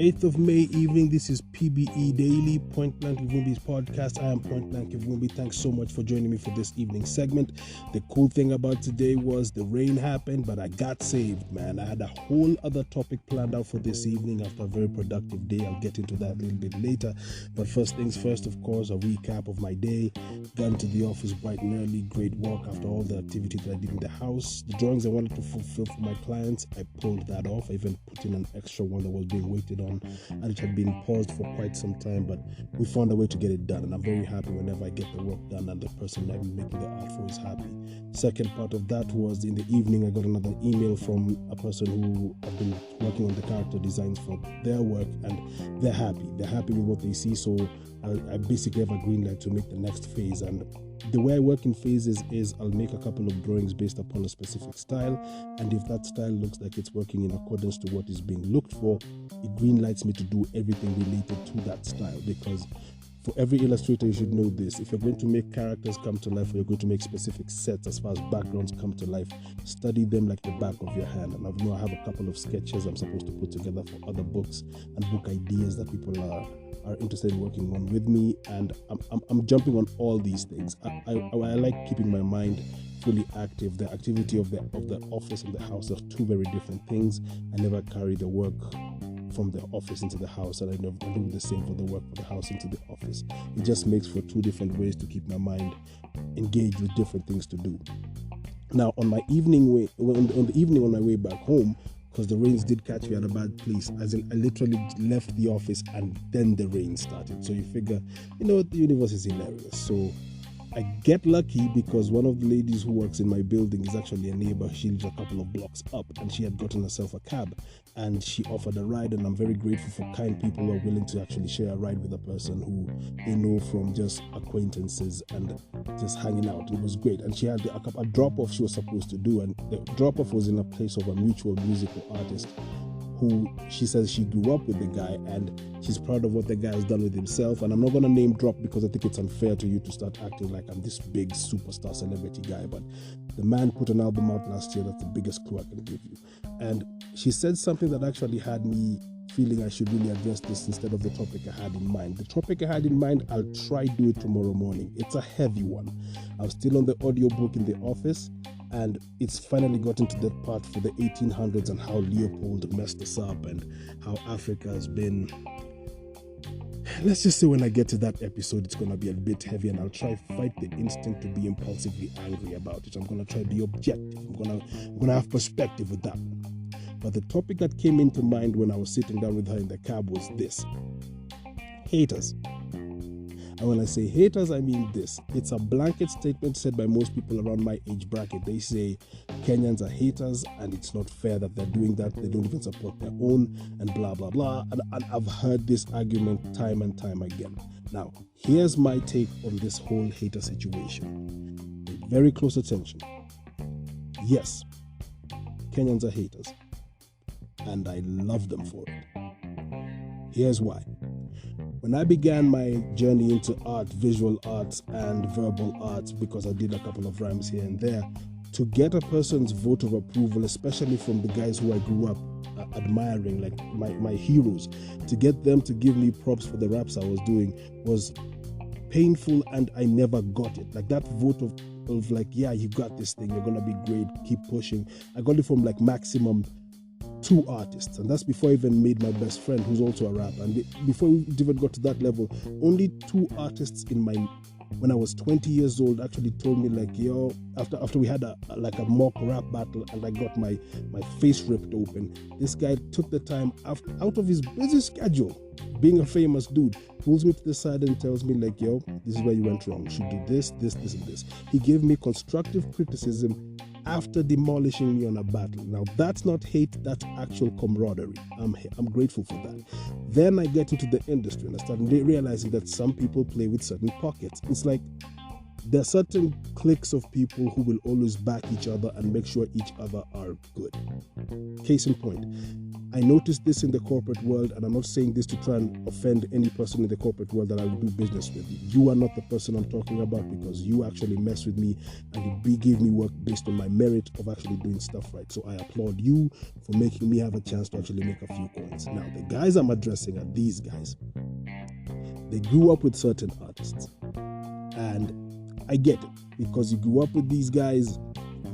8th of May evening. This is PBE Daily, Point Blank Kivumbi's podcast. I am Point Blank Kivumbi. Thanks so much for joining me for this evening segment. The cool thing about today was the rain happened, but I got saved, man. I had a whole other topic planned out for this evening after a very productive day. I'll get into that a little bit later. But first things first, of course, a recap of my day. Got into the office bright and early. Great work after all the activity that I did in the house. The drawings I wanted to fulfill for my clients, I pulled that off. I even put in an extra one that was being waited on, and it had been paused for quite some time, but we found a way to get it done, and I'm very happy whenever I get the work done and the person I'm making the art for is happy. Second part of that was in the evening. I got another email from a person who I've been working on the character designs for their work, and they're happy with what they see, so I basically have a green light to make the next phase. And the way I work in phases is I'll make a couple of drawings based upon a specific style, and if that style looks like it's working in accordance to what is being looked for, it green lights me to do everything related to that style. Because for every illustrator, you should know this: if you're going to make characters come to life, or you're going to make specific sets as far as backgrounds come to life, study them like the back of your hand. And I have a couple of sketches I'm supposed to put together for other books and book ideas that people are interested in working on with me, and I'm jumping on all these things. I like keeping my mind fully active. The activity of the office and the house are two very different things. I never carry the work from the office into the house, and I never do the same for the work from the house into the office. It just makes for two different ways to keep my mind engaged with different things to do. Now, on the evening on my way back home, because the rains did catch me at a bad place, as in I literally left the office and then the rain started. So you figure, the universe is hilarious. So I get lucky because one of the ladies who works in my building is actually a neighbor. She lives a couple of blocks up, and she had gotten herself a cab, and she offered a ride. And I'm very grateful for kind people who are willing to actually share a ride with a person who they know from just acquaintances and just hanging out. It was great. And she had a drop-off she was supposed to do, and the drop-off was in a place of a mutual musical artist who she says she grew up with the guy, and she's proud of what the guy has done with himself. And I'm not going to name drop because I think it's unfair to you to start acting like I'm this big superstar celebrity guy, but the man put an album out last year. That's the biggest clue I can give you. And she said something that actually had me feeling I should really address this instead of the topic I had in mind. The topic I had in mind, I'll try do it tomorrow morning. It's a heavy one. I'm still on the audiobook in the office, and it's finally gotten to that part for the 1800s and how Leopold messed us up and how Africa has been. Let's just say when I get to that episode, it's going to be a bit heavy, and I'll try fight the instinct to be impulsively angry about it. I'm going to try to be objective. I'm going to have perspective with that one. But the topic that came into mind when I was sitting down with her in the cab was this: haters. And when I say haters, I mean this. It's a blanket statement said by most people around my age bracket. They say Kenyans are haters, and it's not fair that they're doing that. They don't even support their own, and blah, blah, blah. And I've heard this argument time and time again. Now, here's my take on this whole hater situation. Pay very close attention. Yes, Kenyans are haters, and I love them for it. Here's why. When I began my journey into art, visual arts and verbal arts, because I did a couple of rhymes here and there, to get a person's vote of approval, especially from the guys who I grew up admiring, like my heroes, to get them to give me props for the raps I was doing was painful, and I never got it. Like that vote of like, yeah, you got this thing, you're gonna be great, keep pushing. I got it from like maximum 2 artists, and that's before I even made my best friend, who's also a rapper. And before we even got to that level, only 2 artists when I was 20 years old actually told me, like, yo, after we had a mock rap battle and I got my face ripped open, this guy took the time out of his busy schedule, being a famous dude, pulls me to the side and tells me, like, yo, this is where you went wrong. You should do this, this, this, and this. He gave me constructive criticism after demolishing me on a battle. Now, that's not hate, that's actual camaraderie. I'm grateful for that. Then I get into the industry and I start realizing that some people play with certain pockets. It's like There are certain cliques of people who will always back each other and make sure each other are good. Case in point, I noticed this in the corporate world, and I'm not saying this to try and offend any person in the corporate world that I will do business with. You are not the person I'm talking about, because you actually mess with me and you give me work based on my merit of actually doing stuff right. So I applaud you for making me have a chance to actually make a few coins. Now, the guys I'm addressing are these guys. They grew up with certain artists, and I get it, because you grew up with these guys,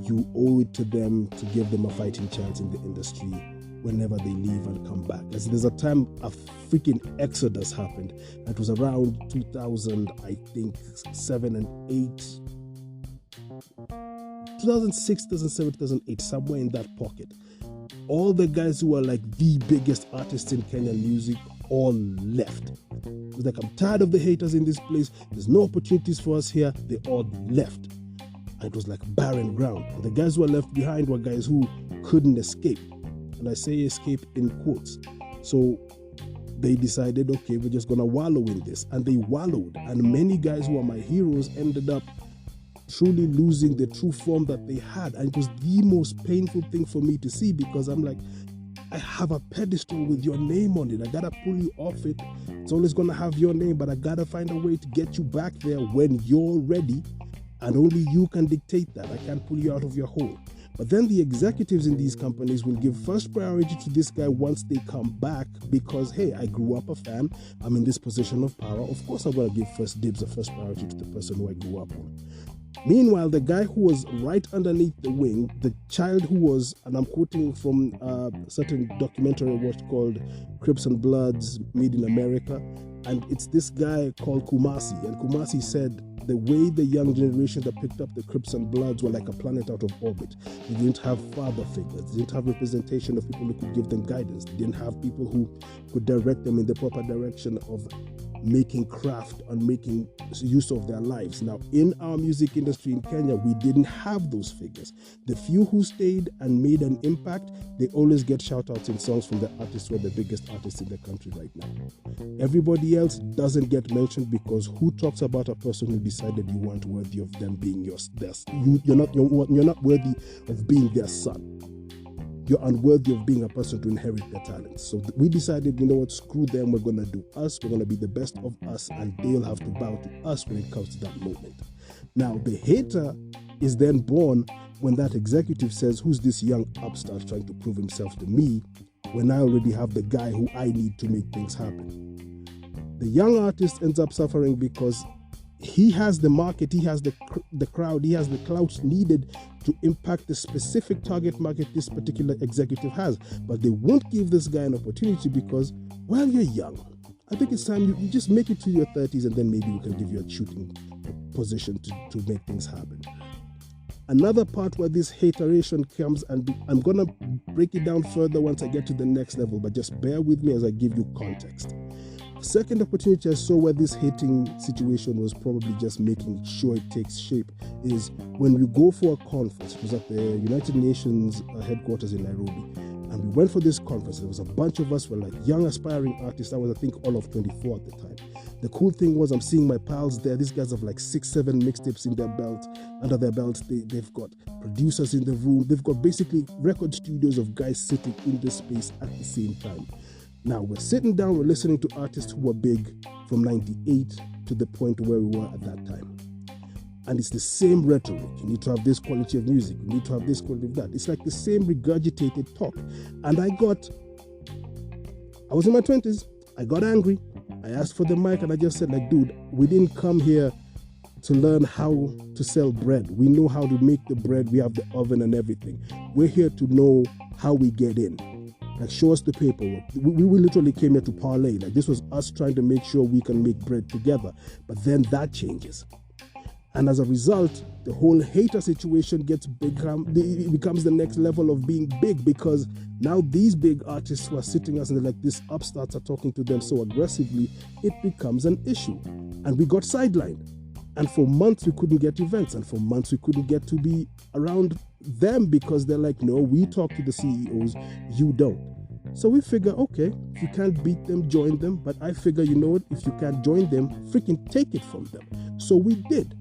you owe it to them to give them a fighting chance in the industry whenever they leave and come back. As there's a time a freaking exodus happened. It was around 2000, I think, 7 and 8, 2006, 2007, 2008, somewhere in that pocket. All the guys who are like the biggest artists in Kenyan music all left. It was like, I'm tired of the haters in this place. There's no opportunities for us here. They all left. And it was like barren ground. And the guys who were left behind were guys who couldn't escape. And I say escape in quotes. So they decided, okay, we're just going to wallow in this. And they wallowed. And many guys who are my heroes ended up truly losing the true form that they had. And it was the most painful thing for me to see, because I'm like, I have a pedestal with your name on it. I gotta pull you off it. It's always gonna have your name, but I gotta find a way to get you back there when you're ready, and only you can dictate that. I can't pull you out of your hole. But then the executives in these companies will give first priority to this guy once they come back, because, hey, I grew up a fan, I'm in this position of power. Of course I'm gonna give first dibs or first priority to the person who I grew up on. Meanwhile, the guy who was right underneath the wing, the child who was, and I'm quoting from a certain documentary I watched called Crips and Bloods Made in America, and it's this guy called Kumasi, and Kumasi said the way the young generation that picked up the Crips and Bloods were like a planet out of orbit. They didn't have father figures, they didn't have representation of people who could give them guidance, they didn't have people who could direct them in the proper direction of making craft and making use of their lives. Now, in our music industry in Kenya, we didn't have those figures. The few who stayed and made an impact, they always get shout-outs in songs from the artists who are the biggest artists in the country right now. Everybody else doesn't get mentioned, because who talks about a person who decided you weren't worthy of them being you're not worthy of being their son. You're unworthy of being a person to inherit their talents. So we decided, you know what, screw them, we're going to do us, we're going to be the best of us, and they'll have to bow to us when it comes to that moment. Now, the hater is then born when that executive says, who's this young upstart trying to prove himself to me, when I already have the guy who I need to make things happen. The young artist ends up suffering because he has the market, he has the crowd, he has the clout needed to impact the specific target market this particular executive has. But they won't give this guy an opportunity because, well, you're young. I think it's time you just make it to your 30s, and then maybe we can give you a shooting position to make things happen. Another part where this hateration comes, and I'm going to break it down further once I get to the next level, but just bear with me as I give you context. Second opportunity I saw where this hating situation was probably just making sure it takes shape is when we go for a conference. It was at the United Nations headquarters in Nairobi, and we went for this conference. There was a bunch of us were like young aspiring artists. I was, I think, all of 24 at the time. The cool thing was I'm seeing my pals there. These guys have like 6-7 mixtapes in their belt, under their belts. They've got producers in the room. They've got basically record studios of guys sitting in the space at the same time. Now, we're sitting down, we're listening to artists who were big from 98 to the point where we were at that time. And it's the same rhetoric. You need to have this quality of music. You need to have this quality of that. It's like the same regurgitated talk. And I was in my 20s. I got angry. I asked for the mic and I just said, like, dude, we didn't come here to learn how to sell bread. We know how to make the bread. We have the oven and everything. We're here to know how we get in. Like, show us the paperwork. We literally came here to parlay. Like, this was us trying to make sure we can make bread together. But then that changes. And as a result, the whole hater situation it becomes the next level of being big, because now these big artists who are sitting us and they're like, these upstarts are talking to them so aggressively, it becomes an issue. And we got sidelined. And for months we couldn't get events, and for months we couldn't get to be around them because they're like, no, we talk to the CEOs, you don't. So we figure, okay, if you can't beat them, join them. But I figure, you know what, if you can't join them, freaking take it from them. So we did.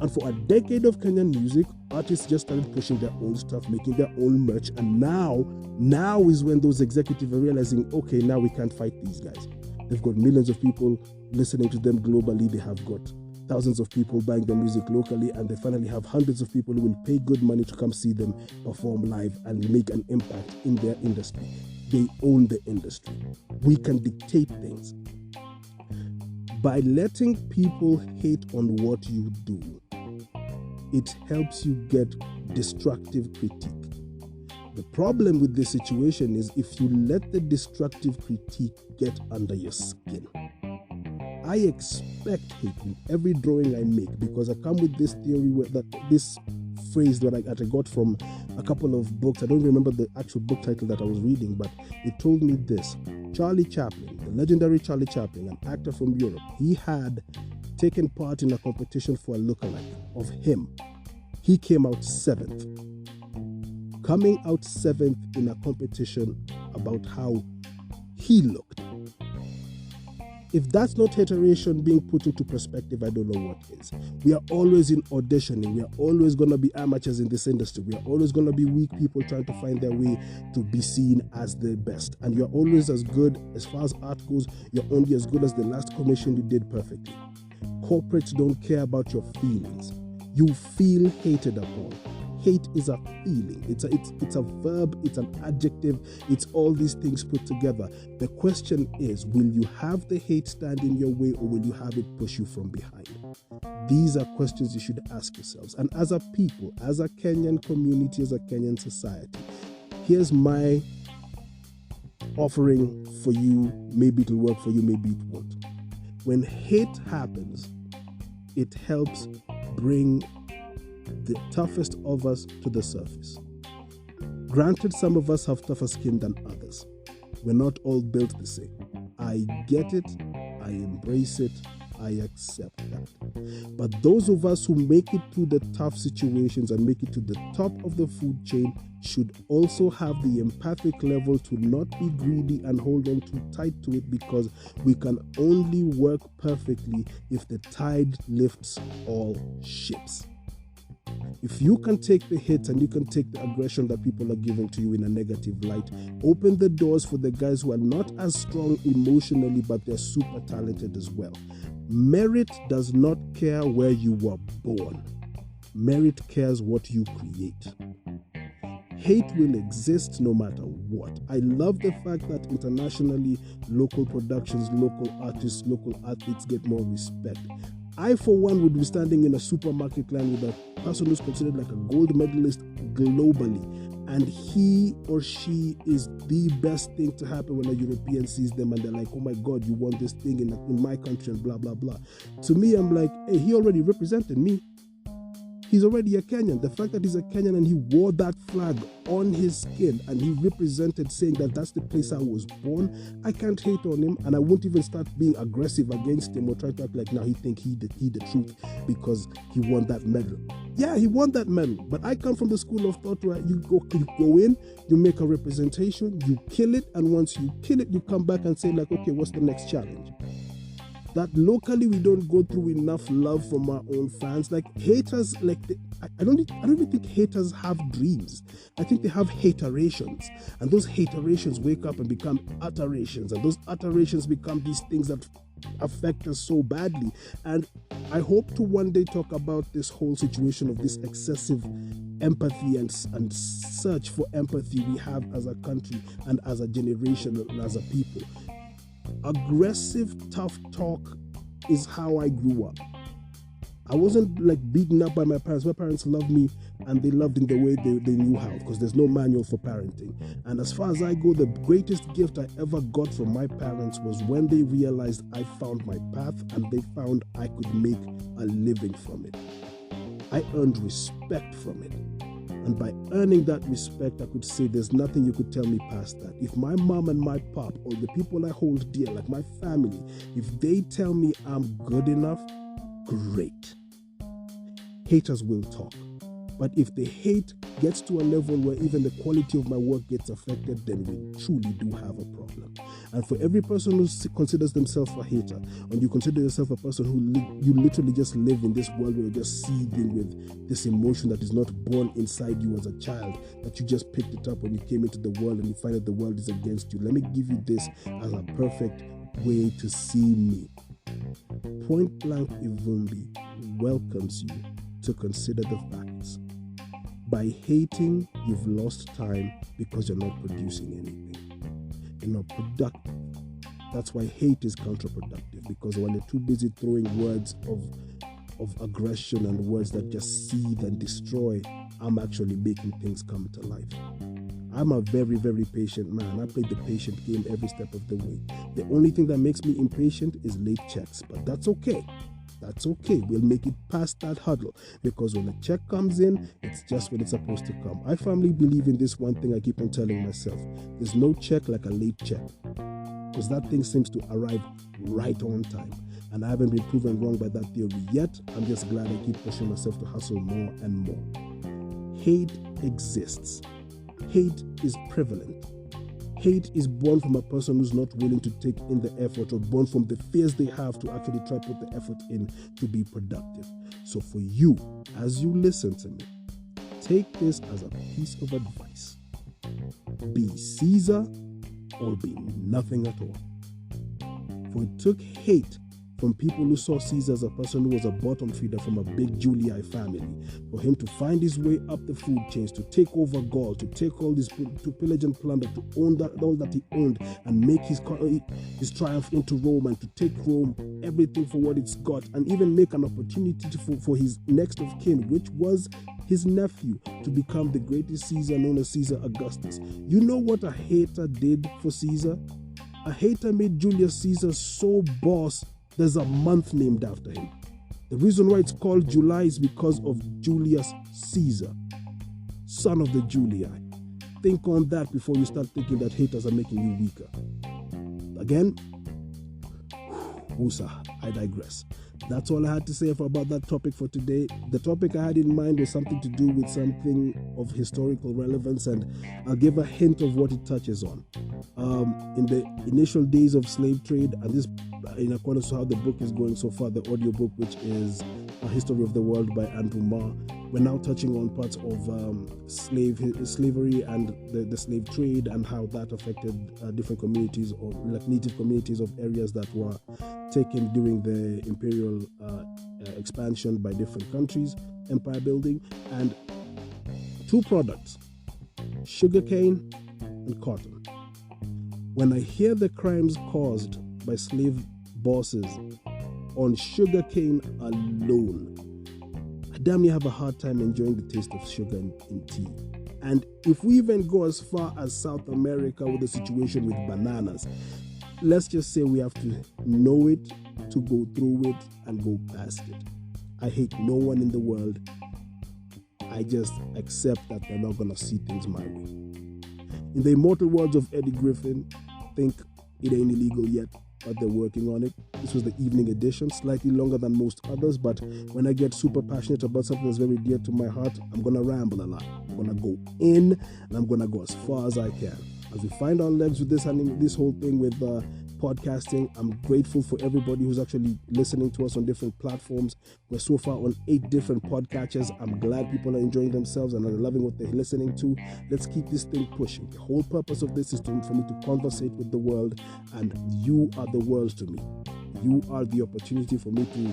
And for a decade of Kenyan music, artists just started pushing their own stuff, making their own merch. And now is when those executives are realizing, okay, now we can't fight these guys. They've got millions of people listening to them globally. They have got thousands of people buying their music locally, and they finally have hundreds of people who will pay good money to come see them perform live and make an impact in their industry. They own the industry. We can dictate things. By letting people hate on what you do, it helps you get destructive critique. The problem with this situation is if you let the destructive critique get under your skin. I expect hate in every drawing I make because I come with this theory this phrase that I got from a couple of books. I don't remember the actual book title that I was reading, but it told me this. Charlie Chaplin, the legendary Charlie Chaplin, an actor from Europe, he had taken part in a competition for a lookalike of him. He came out 7th. Coming out 7th in a competition about how he looked. If that's not hateration being put into perspective, I don't know what is. We are always in auditioning. We are always going to be amateurs in this industry. We are always going to be weak people trying to find their way to be seen as the best. And you're always as good, as far as art goes, you're only as good as the last commission you did perfectly. Corporates don't care about your feelings. You feel hated upon. Hate is a feeling. It's a verb, it's an adjective, it's all these things put together. The question is, will you have the hate stand in your way or will you have it push you from behind? These are questions you should ask yourselves. And as a people, as a Kenyan community, as a Kenyan society, here's my offering for you. Maybe it'll work for you, maybe it won't. When hate happens, it helps bring the toughest of us to the surface. Granted, some of us have tougher skin than others. We're not all built the same. I get it, I embrace it, I accept that. But those of us who make it through the tough situations and make it to the top of the food chain should also have the empathic level to not be greedy and hold on too tight to it, because we can only work perfectly if the tide lifts all ships. If you can take the hit and you can take the aggression that people are giving to you in a negative light, open the doors for the guys who are not as strong emotionally, but they're super talented as well. Merit does not care where you were born. Merit cares what you create. Hate will exist no matter what. I love the fact that internationally, local productions, local artists, local athletes get more respect. I, for one, would be standing in a supermarket line with a person who's considered like a gold medalist globally, and he or she is the best thing to happen when a European sees them and they're like, oh my God, you won this thing in my country and blah, blah, blah. To me, I'm like, hey, he already represented me. He's already a Kenyan. The fact that he's a Kenyan and he wore that flag on his skin and he represented, saying that that's the place I was born, I can't hate on him, and I won't even start being aggressive against him or try to act like now he think he the truth because he won that medal. Yeah, he won that medal, but I come from the school of thought where you go in, you make a representation, you kill it, and once you kill it, you come back and say like, okay, what's the next challenge? That locally we don't go through enough love from our own fans. Like haters, I don't even think haters have dreams. I think they have haterations, and those haterations wake up and become utterations, and those utterations become these things that affect us so badly. And I hope to one day talk about this whole situation of this excessive empathy and search for empathy we have as a country and as a generation and as a people. Aggressive, tough talk is how I grew up. I wasn't like beaten up by my parents. My parents loved me, and they loved in the way they knew how, because there's no manual for parenting. And as far as I go, the greatest gift I ever got from my parents was when they realized I found my path and they found I could make a living from it. I earned respect from it. And by earning that respect, I could say there's nothing you could tell me past that. If my mom and my pop, or the people I hold dear, like my family, if they tell me I'm good enough, great. Haters will talk. But if the hate gets to a level where even the quality of my work gets affected, then we truly do have a problem. And for every person who considers themselves a hater, and you consider yourself a person who you literally just live in this world where you're just seething with this emotion that is not born inside you as a child, that you just picked it up when you came into the world and you find that the world is against you. Let me give you this as a perfect way to see me. Point Blank Ivumbi welcomes you to consider the facts. By hating, you've lost time because you're not producing anything. You're not productive. That's why hate is counterproductive, because when you're too busy throwing words of aggression and words that just seethe and destroy, I'm actually making things come to life. I'm a very, very patient man. I play the patient game every step of the way. The only thing that makes me impatient is late checks, but that's okay. That's okay. We'll make it past that hurdle, because when a check comes in, it's just when it's supposed to come. I firmly believe in this one thing I keep on telling myself. There's no check like a late check, because that thing seems to arrive right on time. And I haven't been proven wrong by that theory yet. I'm just glad I keep pushing myself to hustle more and more. Hate exists. Hate is prevalent. Hate is born from a person who's not willing to take in the effort, or born from the fears they have to actually try to put the effort in to be productive. So for you, as you listen to me, take this as a piece of advice. Be Caesar or be nothing at all. For it took hate from people who saw Caesar as a person who was a bottom feeder from a big Julii family, for him to find his way up the food chains, to take over Gaul, to take all this, to pillage and plunder, to own all that he owned, and make his triumph into Rome, and to take Rome, everything for what it's got, and even make an opportunity for his next of kin, which was his nephew, to become the greatest Caesar known as Caesar Augustus. You know what a hater did for Caesar? A hater made Julius Caesar so boss, there's a month named after him. The reason why it's called July is because of Julius Caesar, son of the Julii. Think on that before you start thinking that haters are making you weaker. Again, I digress. That's all I had to say about that topic for today. The topic I had in mind was something to do with something of historical relevance, and I'll give a hint of what it touches on. In the initial days of slave trade, and this in accordance to how the book is going so far, the audiobook, which is A History of the World by Andrew Marr, we're now touching on parts of slavery and the slave trade, and how that affected different communities, or like native communities of areas that were taken during the imperial expansion by different countries, empire building, and two products, sugarcane and cotton. When I hear the crimes caused by slave bosses on sugarcane alone, I damn near have a hard time enjoying the taste of sugar in tea. And if we even go as far as South America with the situation with bananas, let's just say we have to know it to go through it and go past it. I hate no one in the world. I just accept that they're not going to see things my way. In the immortal words of Eddie Griffin, think it ain't illegal yet, but they're working on it. This was the evening edition, slightly longer than most others, but when I get super passionate about something that's very dear to my heart, I'm going to ramble a lot. I'm going to go in, and I'm going to go as far as I can. As we find our legs with this whole thing with podcasting, I'm grateful for everybody who's actually listening to us on different platforms. We're so far on 8 different podcatchers. I'm glad people are enjoying themselves and are loving what they're listening to. Let's keep this thing pushing. The whole purpose of this is for me to conversate with the world, and you are the world to me. You are the opportunity for me to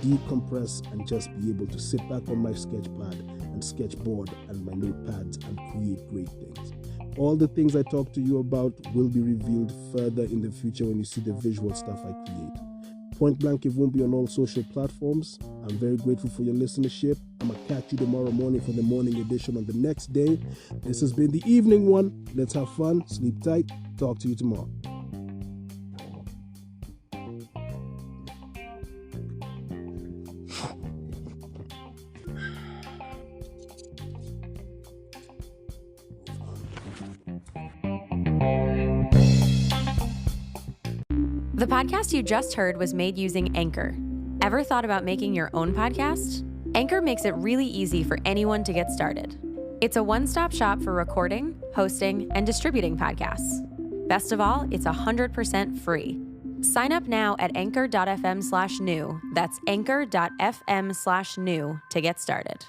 decompress and just be able to sit back on my sketch pad and sketchboard and my notepads and create great things. All the things I talk to you about will be revealed further in the future when you see the visual stuff I create. Point Blank Ivumbi on all social platforms. I'm very grateful for your listenership. I'm going to catch you tomorrow morning for the morning edition on the next day. This has been the evening one. Let's have fun, sleep tight. Talk to you tomorrow. The podcast you just heard was made using Anchor. Ever thought about making your own podcast? Anchor makes it really easy for anyone to get started. It's a one-stop shop for recording, hosting, and distributing podcasts. Best of all, it's 100% free. Sign up now at anchor.fm/new. That's anchor.fm/new to get started.